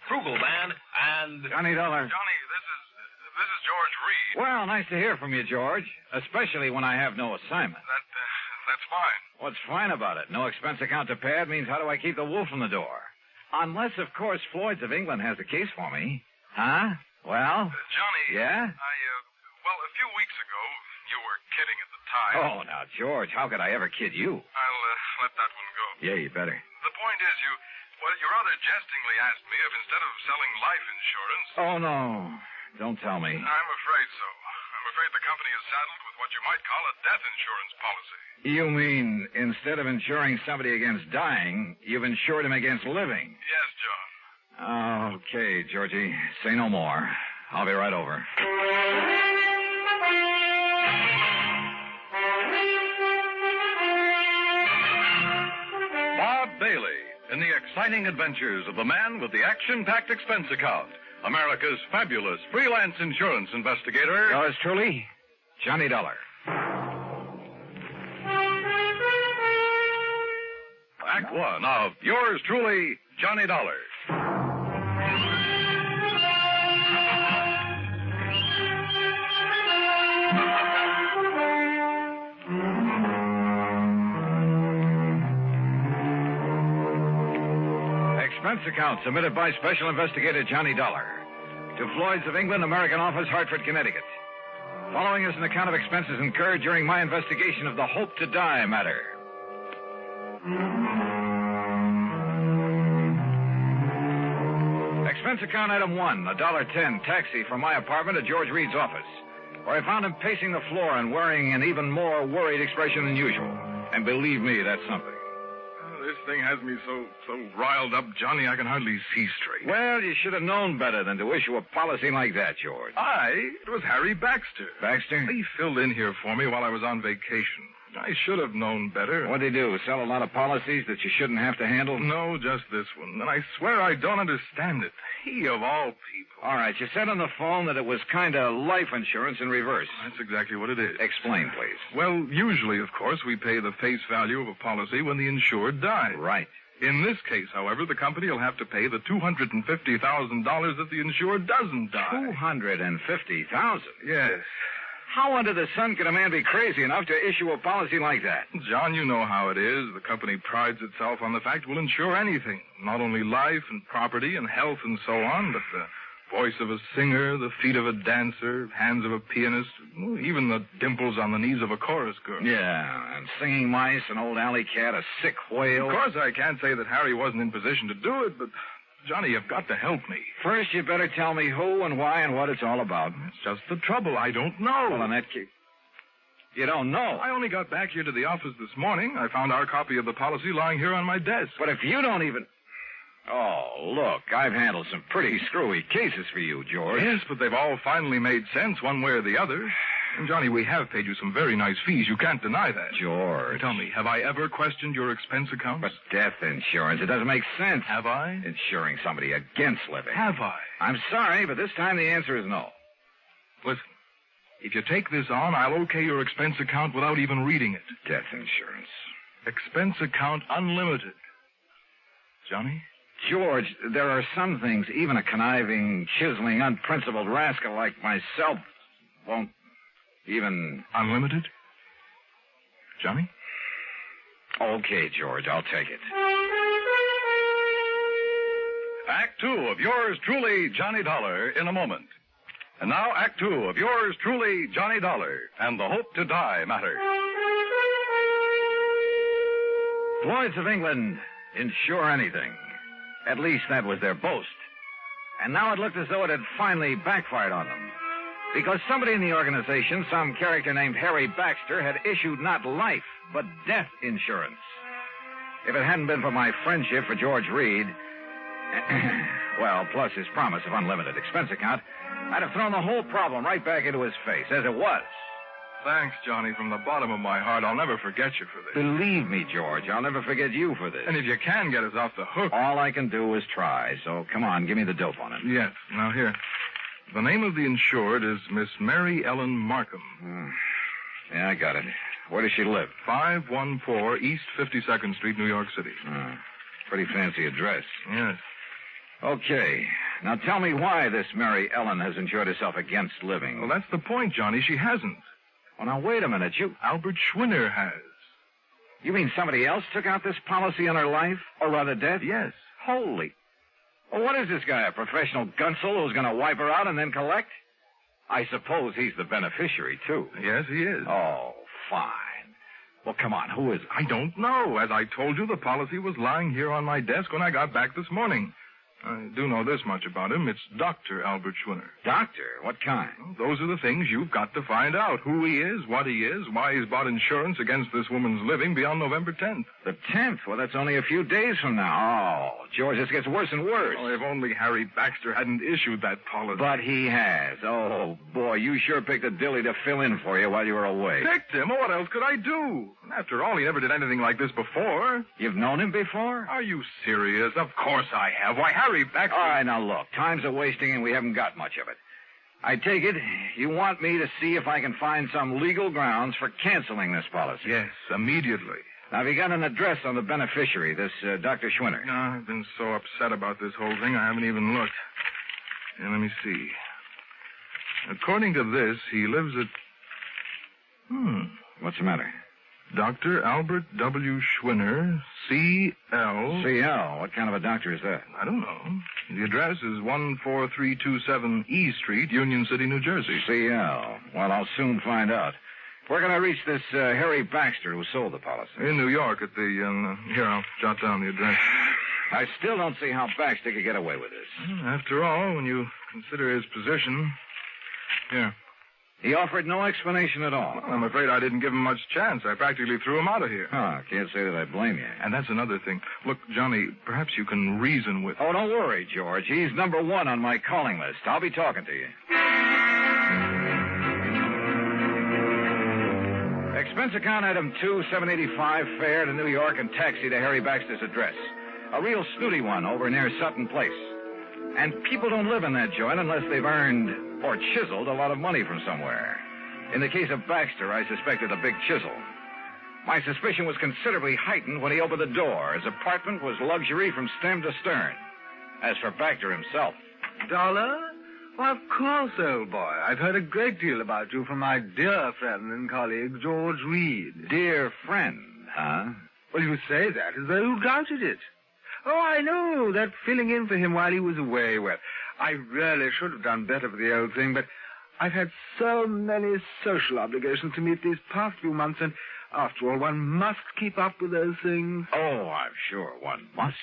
frugal man, and... Johnny Dollar. Johnny, this is George Reed. Well, nice to hear from you, George. Especially when I have no assignment. That's fine. What's fine about it? No expense account to pad means how do I keep the wolf in the door? Unless, of course, Floyd's of England has the case for me. Huh? Well? Johnny. Yeah? Well, a few weeks ago, you were kidding at the time. Oh, now, George, how could I ever kid you? I'll let that one go. Yeah, you better. The point is, you rather jestingly asked me if instead of selling life insurance... Oh, no. Don't tell me. I'm afraid so. I'm afraid the company is saddled with what you might call a death insurance policy. You mean instead of insuring somebody against dying, you've insured him against living? Yes, John. Okay, Georgie. Say no more. I'll be right over. Bob Bailey in the exciting adventures of the man with the action-packed expense account, America's fabulous freelance insurance investigator. Yours truly, Johnny Dollar. Act one of yours truly, Johnny Dollar. Expense account submitted by Special Investigator Johnny Dollar to Floyd's of England, American Office, Hartford, Connecticut. Following is an account of expenses incurred during my investigation of the Hope to Die matter. Expense account item 1, $1.10 taxi from my apartment to George Reed's office, where I found him pacing the floor and wearing an even more worried expression than usual. And believe me, that's something. This thing has me so riled up, Johnny, I can hardly see straight. Well, you should have known better than to issue a policy like that, George. It was Harry Baxter. Baxter? He filled in here for me while I was on vacation. I should have known better. What'd he do, sell a lot of policies that you shouldn't have to handle? No, just this one. And I swear I don't understand it. He, of all people. All right, you said on the phone that it was kind of life insurance in reverse. That's exactly what it is. Explain, please. Well, usually, of course, we pay the face value of a policy when the insured dies. Right. In this case, however, the company will have to pay the $250,000 if the insured doesn't die. $250,000? Yes. How under the sun could a man be crazy enough to issue a policy like that? John, you know how it is. The company prides itself on the fact we'll insure anything. Not only life and property and health and so on, but the voice of a singer, the feet of a dancer, hands of a pianist, even the dimples on the knees of a chorus girl. Yeah, and singing mice, an old alley cat, a sick whale. Of course, I can't say that Harry wasn't in position to do it, but... Johnny, you've got to help me. First, you better tell me who and why and what it's all about. That's just the trouble. I don't know. Well, in that case... You don't know? I only got back here to the office this morning. I found our copy of the policy lying here on my desk. But if you don't even... Oh, look, I've handled some pretty screwy cases for you, George. Yes, but they've all finally made sense one way or the other. And, Johnny, we have paid you some very nice fees. You can't deny that. George. Tell me, have I ever questioned your expense accounts? But death insurance, it doesn't make sense. Have I? Insuring somebody against living. Have I? I'm sorry, but this time the answer is no. Listen, if you take this on, I'll okay your expense account without even reading it. Death insurance. Expense account unlimited. Johnny? George, there are some things even a conniving, chiseling, unprincipled rascal like myself won't even... Unlimited? Johnny? Okay, George, I'll take it. Act two of yours truly, Johnny Dollar, in a moment. And now, Act two of yours truly, Johnny Dollar, and the Hope to Die matter. Floyd's of England insure anything. At least that was their boast. And now it looked as though it had finally backfired on them. Because somebody in the organization, some character named Harry Baxter, had issued not life, but death insurance. If it hadn't been for my friendship for George Reed, well, plus his promise of unlimited expense account, I'd have thrown the whole problem right back into his face, as it was. Thanks, Johnny, from the bottom of my heart. I'll never forget you for this. Believe me, George, I'll never forget you for this. And if you can get us off the hook... All I can do is try, so come on, give me the dope on it. Yes. Now, here. The name of the insured is Miss Mary Ellen Markham. Yeah, I got it. Where does she live? 514 East 52nd Street, New York City. Pretty fancy address. Yes. Okay. Now tell me why this Mary Ellen has enjoyed herself against living. Well, that's the point, Johnny. She hasn't. Well, now, wait a minute. Albert Schwinner has. You mean somebody else took out this policy on her life? Or rather death? Yes. Holy. Well, what is this guy, a professional gunsel who's going to wipe her out and then collect? I suppose he's the beneficiary, too. Yes, he is. Oh, fine. Well, come on, who is it? I don't know. As I told you, the policy was lying here on my desk when I got back this morning. I do know this much about him. It's Dr. Albert Schwinner. Doctor? What kind? Well, those are the things you've got to find out. Who he is, what he is, why he's bought insurance against this woman's living beyond November 10th. The 10th? Well, that's only a few days from now. Oh, George, this gets worse and worse. Oh, if only Harry Baxter hadn't issued that policy. But he has. Oh, boy, you sure picked a dilly to fill in for you while you were away. Picked him? Well, what else could I do? After all, he never did anything like this before. You've known him before? Are you serious? Of course I have. Why, Harry Baxter... All right, now look, time's a-wasting and we haven't got much of it. I take it you want me to see if I can find some legal grounds for canceling this policy. Yes, immediately. Now, have you got an address on the beneficiary, this Dr. Schwinner? No, I've been so upset about this whole thing, I haven't even looked. Now, let me see. According to this, he lives at... What's the matter? Dr. Albert W. Schwinner, C.L. C.L.? What kind of a doctor is that? I don't know. The address is 14327 E Street, Union City, New Jersey. C.L. Well, I'll soon find out. Where can I reach this Harry Baxter who sold the policy? In New York at the... here, I'll jot down the address. I still don't see how Baxter could get away with this. After all, when you consider his position... Here. He offered no explanation at all. Well, I'm afraid I didn't give him much chance. I practically threw him out of here. Oh, can't say that I blame you. And that's another thing. Look, Johnny, perhaps you can reason with... Oh, don't worry, George. He's number one on my calling list. I'll be talking to you. Expense account item 2, $785, fare to New York and taxi to Harry Baxter's address. A real snooty one over near Sutton Place. And people don't live in that joint unless they've earned or chiseled a lot of money from somewhere. In the case of Baxter, I suspected a big chisel. My suspicion was considerably heightened when he opened the door. His apartment was luxury from stem to stern. As for Baxter himself... Dollar? Well, of course, old boy. I've heard a great deal about you from my dear friend and colleague, George Reed. Dear friend, huh? Well, you say that as though you doubted it. Oh, I know, that filling in for him while he was away. Well, I really should have done better for the old thing, but I've had so many social obligations to meet these past few months, and after all, one must keep up with those things. Oh, I'm sure one must.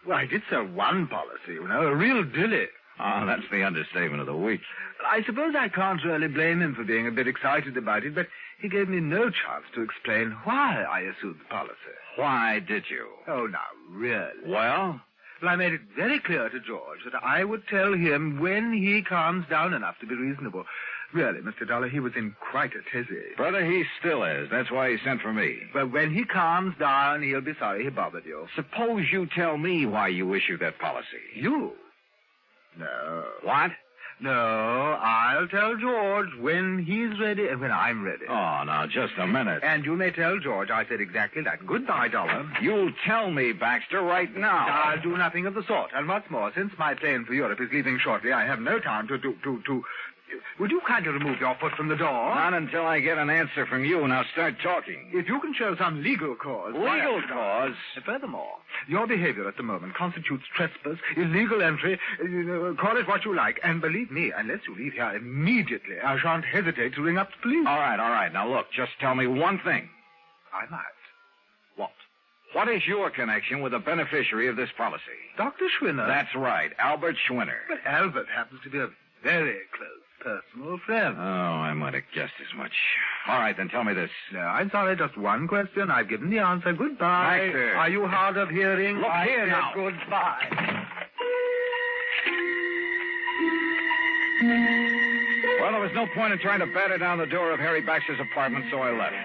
Well, I did sell one policy, you know, a real dilly. Oh, that's the understatement of the week. I suppose I can't really blame him for being a bit excited about it, but he gave me no chance to explain why I assumed the policy. Why did you? Oh, now, really? Well? Well, I made it very clear to George that I would tell him when he calms down enough to be reasonable. Really, Mr. Dollar, he was in quite a tizzy. Brother, he still is. That's why he sent for me. But when he calms down, he'll be sorry he bothered you. Suppose you tell me why you issued that policy. You? No. What? No, I'll tell George when he's ready and when I'm ready. Oh, now, just a minute. And you may tell George I said exactly that. Goodbye, Dollar. You'll tell me, Baxter, right now. I'll do nothing of the sort. And what's more, since my plane for Europe is leaving shortly, I have no time to... Would you kindly remove your foot from the door? Not until I get an answer from you. Now start talking. If you can show some legal cause... Legal cause? Furthermore, your behavior at the moment constitutes trespass, illegal entry, call it what you like. And believe me, unless you leave here immediately, I shan't hesitate to ring up the police. All right. Now look, just tell me one thing. I might. What? What is your connection with the beneficiary of this policy? Dr. Schwinner. That's right, Albert Schwinner. But Albert happens to be a very close personal friend. Oh, I might have guessed as much. All right, then tell me this. No, I'm sorry, just one question. I've given the answer. Goodbye. Baxter. Are you hard of hearing? Look here now. Goodbye. Well, there was no point in trying to batter down the door of Harry Baxter's apartment, so I left.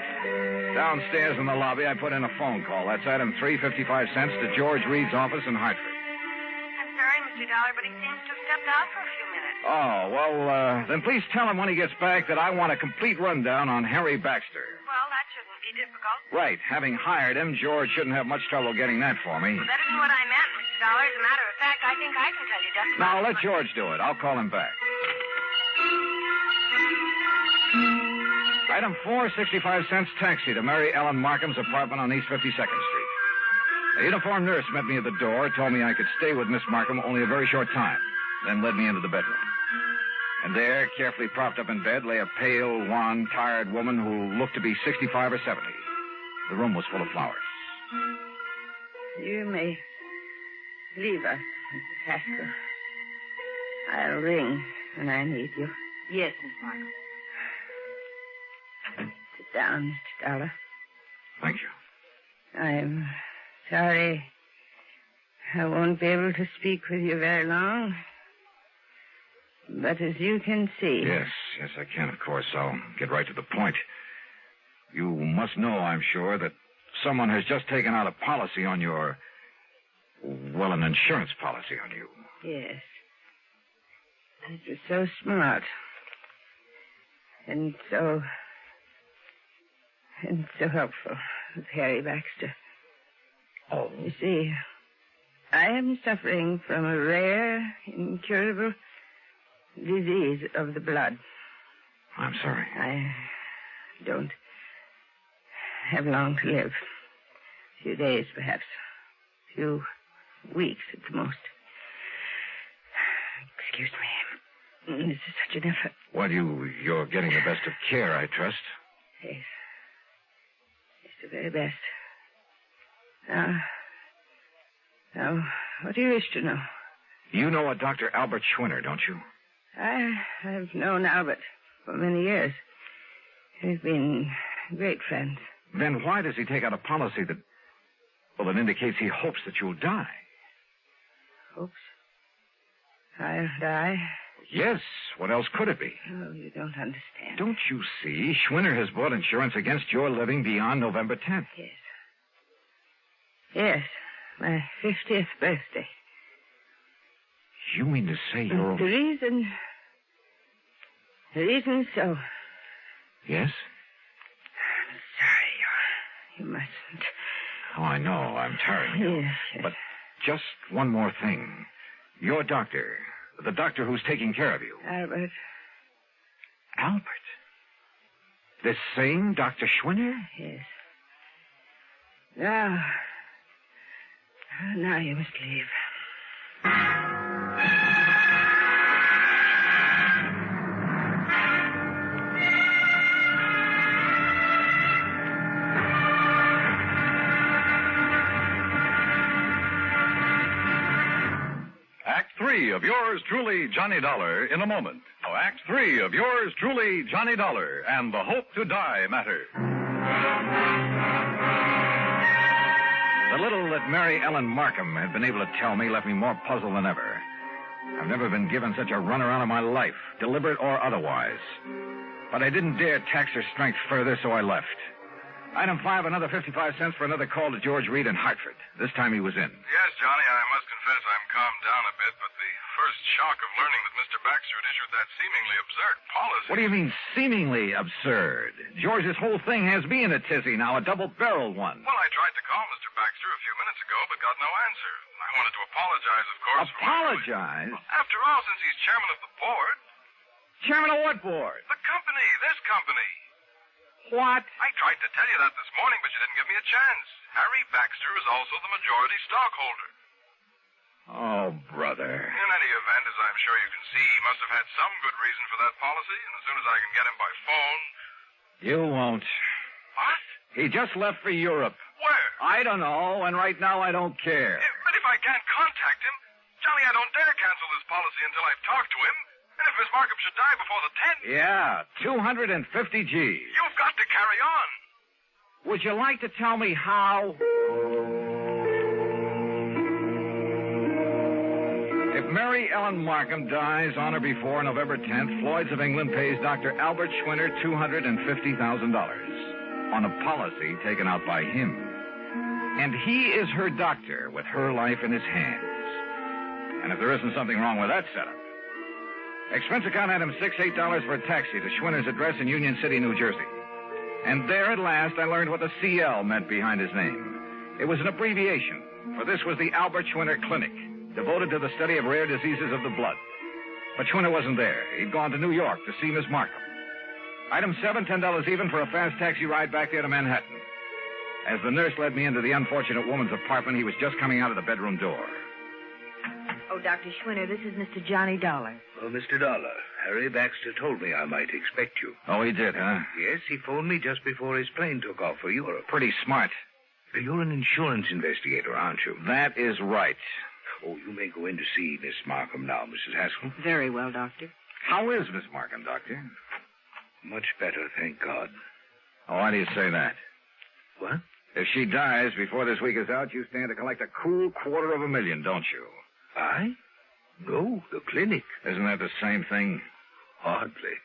Downstairs in the lobby, I put in a phone call. That's item 3, 55 cents to George Reed's office in Hartford. I'm sorry, Mr. Dollar, but he seems to have stepped out for a few minutes. Oh, well, then please tell him when he gets back that I want a complete rundown on Harry Baxter. Well, that shouldn't be difficult. Right. Having hired him, George shouldn't have much trouble getting that for me. Well, that isn't what I meant, Mr. Dollar. As a matter of fact, I think I can tell you just Now, about let George do it. I'll call him back. Item 4, 65 cents taxi to Mary Ellen Markham's apartment on East 52nd Street. A uniformed nurse met me at the door, told me I could stay with Miss Markham only a very short time, then led me into the bedroom. And there, carefully propped up in bed, lay a pale, wan, tired woman who looked to be 65 or 70. The room was full of flowers. You may leave us, Mrs. Haskell. I'll ring when I need you. Yes, Miss Markham. Sit down, Mr. Dollar. Thank you. I'm sorry I won't be able to speak with you very long. But as you can see... Yes, I can, of course. I'll get right to the point. You must know, I'm sure, that someone has just taken out a policy on your... Well, an insurance policy on you. Yes. This is so smart. And so helpful with Harry Baxter. Oh. You see, I am suffering from a rare, incurable disease of the blood. I'm sorry. I don't have long to live. A few days, perhaps. A few weeks at the most. Excuse me. This is such an effort. Well, you're getting the best of care, I trust. Yes. It's the very best. Now, what do you wish to know? You know a Dr. Albert Schwinner, don't you? I've known Albert for many years. We've been great friends. Then why does he take out a policy that... Well, it indicates he hopes that you'll die. Hopes? I'll die? Yes. What else could it be? Oh, you don't understand. Don't you see? Schwinner has bought insurance against your living beyond November 10th. Yes. Yes. My 50th birthday. You mean to say you're... The reason so. Yes? I'm sorry. You mustn't. Oh, I know. I'm tiring you. Yes. But just one more thing. Your doctor, the doctor who's taking care of you. Albert. Albert? This same Dr. Schwinner? Yes. Now you must leave. Act 3 of yours truly, Johnny Dollar, in a moment. Now, Act 3 of yours truly, Johnny Dollar, and the Hope to Die matter. The little that Mary Ellen Markham had been able to tell me left me more puzzled than ever. I've never been given such a runaround of my life, deliberate or otherwise. But I didn't dare tax her strength further, so I left. Item 5, another 55 cents for another call to George Reed in Hartford. This time he was in. Yes, Johnny, I must confess I'm calmed down a bit, but the first shock of learning that Mr. Baxter had issued that seemingly absurd policy... What do you mean, seemingly absurd? George's whole thing has me in a tizzy now, a double-barreled one. Well, I tried to call Mr. Baxter a few minutes ago, but got no answer. I wanted to apologize, of course. Apologize? After all, since he's chairman of the board... Chairman of what board? The company, this company. What? I tried to tell you that this morning, but you didn't give me a chance. Harry Baxter is also the majority stockholder. Oh, brother. In any event, as I'm sure you can see, he must have had some good reason for that policy, and as soon as I can get him by phone... You won't. What? He just left for Europe. Where? I don't know, and right now I don't care. But if I can't contact him, Johnny, I don't dare cancel this policy until I've talked to him. And if Miss Markham should die before the 10th... Yeah, 250 G's. You've got to carry on. Would you like to tell me how? If Mary Ellen Markham dies on or before November 10th, Floyd's of England pays Dr. Albert Schwinner $250,000 on a policy taken out by him. And he is her doctor with her life in his hands. And if there isn't something wrong with that setup, expense account item 6, $8 for a taxi to Schwinner's address in Union City, New Jersey. And there at last I learned what the CL meant behind his name. It was an abbreviation, for this was the Albert Schwinner Clinic, devoted to the study of rare diseases of the blood. But Schwinner wasn't there. He'd gone to New York to see Miss Markham. Item 7, $10 even for a fast taxi ride back there to Manhattan. As the nurse led me into the unfortunate woman's apartment, he was just coming out of the bedroom door. Oh, Dr. Schwinner, this is Mr. Johnny Dollar. Oh, Mr. Dollar, Harry Baxter told me I might expect you. Oh, he did, huh? Yes, he phoned me just before his plane took off for Europe. Pretty smart. You're an insurance investigator, aren't you? That is right. Oh, you may go in to see Miss Markham now, Mrs. Haskell. Very well, Doctor. How is Miss Markham, Doctor? Much better, thank God. Oh, why do you say that? What? If she dies before this week is out, you stand to collect a cool $250,000, don't you? I? No, the clinic. Isn't that the same thing? Hardly.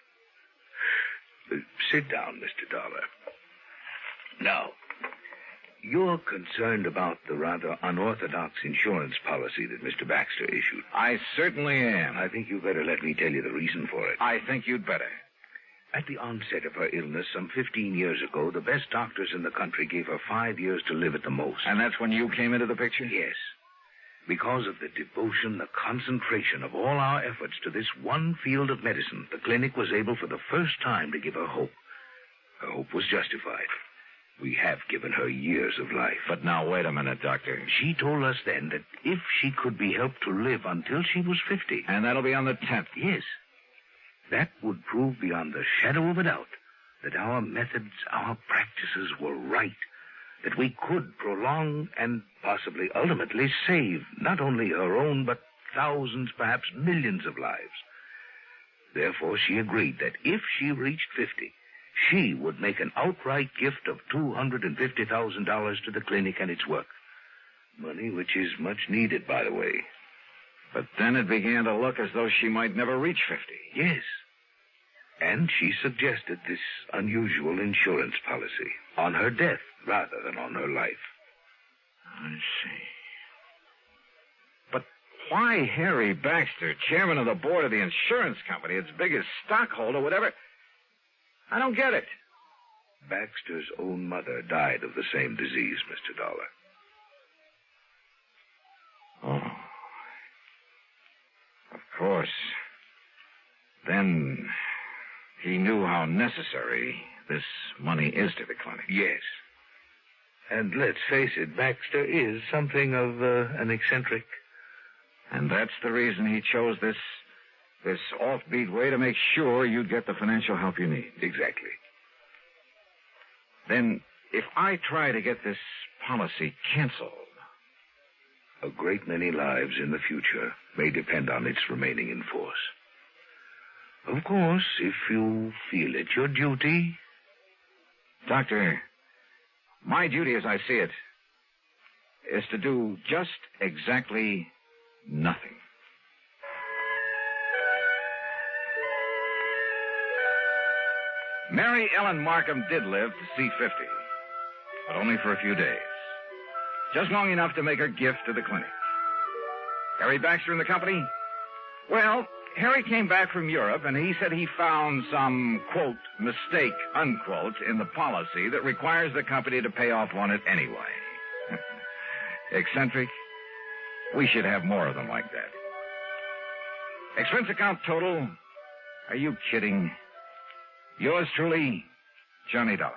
Sit down, Mr. Dollar. Now, you're concerned about the rather unorthodox insurance policy that Mr. Baxter issued. I certainly am. I think you better let me tell you the reason for it. I think you'd better. At the onset of her illness some 15 years ago, the best doctors in the country gave her 5 years to live at the most. And that's when you came into the picture? Yes. Because of the devotion, the concentration of all our efforts to this one field of medicine, the clinic was able for the first time to give her hope. Her hope was justified. We have given her years of life. But now, wait a minute, Doctor. She told us then that if she could be helped to live until she was 50... And that'll be on the 10th? Yes. That would prove beyond the shadow of a doubt that our methods, our practices were right. That we could prolong and possibly ultimately save not only her own, but thousands, perhaps millions of lives. Therefore, she agreed that if she reached 50, she would make an outright gift of $250,000 to the clinic and its work. Money which is much needed, by the way. But then it began to look as though she might never reach 50. Yes. And she suggested this unusual insurance policy on her death rather than on her life. I see. But why Harry Baxter, chairman of the board of the insurance company, its biggest stockholder, whatever? I don't get it. Baxter's own mother died of the same disease, Mr. Dollar. Oh. Of course. Then he knew how necessary this money is to the clinic. Yes. And let's face it, Baxter is something of an eccentric. And that's the reason he chose this offbeat way to make sure you'd get the financial help you need. Exactly. Then, if I try to get this policy canceled... A great many lives in the future may depend on its remaining in force. Of course, if you feel it your duty... Doctor, my duty as I see it is to do just exactly nothing. Mary Ellen Markham did live to see 50, but only for a few days. Just long enough to make her gift to the clinic. Harry Baxter in the company? Well, Harry came back from Europe, and he said he found some, quote, mistake, unquote, in the policy that requires the company to pay off on it anyway. Eccentric? We should have more of them like that. Expense account total? Are you kidding? Yours truly, Johnny Dollar.